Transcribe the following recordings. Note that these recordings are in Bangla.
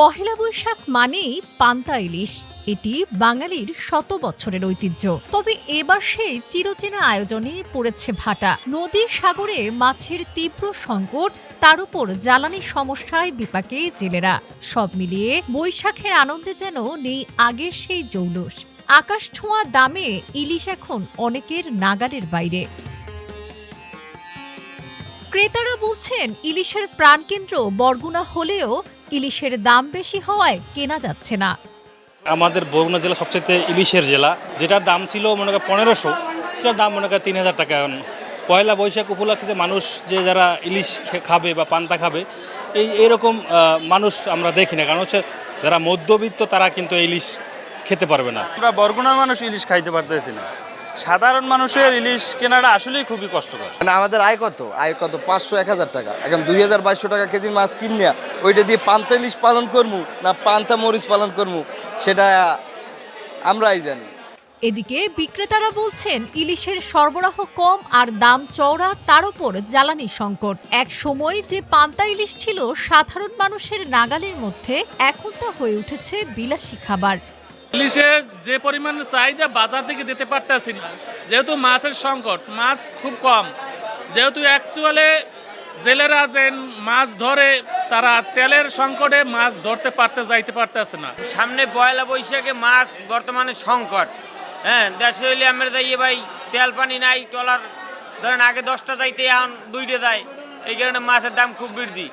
পহেলা বৈশাখ মানেই পান্তা ইলিশ। এটি বাঙালির শত বছরের ঐতিহ্য। তবে এবার সেই চিরচেনা আয়োজনে পড়েছে ভাটা। নদী সাগরে মাছের তীব্র সংকট, তার উপর জ্বালানি সমস্যায় বিপাকে জেলেরা। সব মিলিয়ে বৈশাখের আনন্দে যেন নেই আগের সেই জৌলুস। আকাশ ছোঁয়া দামে ইলিশ এখন অনেকের নাগালের বাইরে। ক্রেতারা বলছেন, ইলিশের প্রাণকেন্দ্র বরগুনা হলেও ইলিশের দাম বেশি হওয়ায় কেনা যাচ্ছে না। আমাদের বরগুনা জেলা সবচেয়ে ইলিশের জেলা, যেটার দাম ছিল মনে করেন 1500, সেটার দাম মনে করেন 3000 টাকা। এখন পয়লা বৈশাখ উপলক্ষে মানুষ যে যারা ইলিশ খাবে বা পান্তা খাবে, এইরকম মানুষ আমরা দেখি না। কারণ হচ্ছে যারা মধ্যবিত্ত তারা কিন্তু ইলিশ খেতে পারবে না। আমরা বরগুনার মানুষ ইলিশ খাইতে পারতেছি না। সাধারণ মানুষের ইলিশ কেনাটা আসলেই খুবই কষ্টকর। মানে আমাদের আয় কত 500-1000 টাকা। এখন 2200 টাকা কেজির মাছ কিনিয়া ওইটা দিয়ে পান্তা ইলিশ পালন করবো না পান্তা মরিচ পালন করবো, সেটা আমরাই জানি। এদিকে বিক্রেতারা বলছেন, ইলিশের সরবরাহ কম আর দাম চওড়া, তার উপর জ্বালানি সংকট। এক সময় যে পান্তা ইলিশ ছিল সাধারণ মানুষের নাগালের মধ্যে, এখন তা হয়ে উঠেছে বিলাসী খাবার। ইলিশের যে পরিমাণ চাহিদা বাজার থেকে দিতে পারতেছি না, যেহেতু মাছের সংকট, মাছ খুব কম। যেহেতু অ্যাকচুয়ালি জেলেরা যে মাছ ধরে, তারা তেলের সংকটে মাছ ধরতে যাইতে পারতেছে না। সামনে পয়লা বৈশাখে মাছ বর্তমানে সংকট। হ্যাঁ, দেশে হইলে আমরা যাই ভাই, তেল পানি নাই, ট্রলার ধরেন আগে 10টা যাইতে এখন 2টে যায়। এই কারণে মাছের দাম খুব বৃদ্ধি।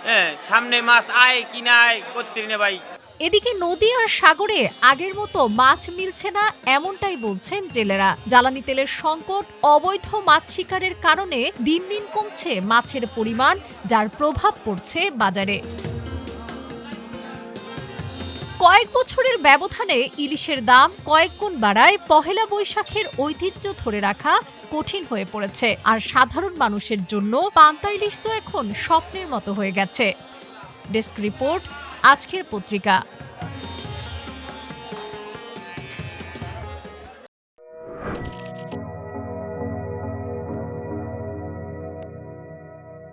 হ্যাঁ, সামনে মাছ আয় কিনা আয় করতে না ভাই। এদিকে নদী আর সাগরে আগের মতো মাছ মিলছে না, এমনটাই বলছেন জেলেরা। জ্বালানি তেলের সংকট, অবৈধ মাছ শিকারের কারণে দিন দিন কমছে মাছের পরিমাণ, যার প্রভাব পড়ছে বাজারে। কয়েক বছরের ব্যবধানে ইলিশের দাম কয়েক গুণ বাড়ায় পহেলা বৈশাখের ঐতিহ্য ধরে রাখা কঠিন হয়ে পড়েছে। আর সাধারণ মানুষের জন্য পান্তা ইলিশ তো এখন স্বপ্নের মতো হয়ে গেছে। ডেস্ক রিপোর্ট, আজকের পত্রিকা।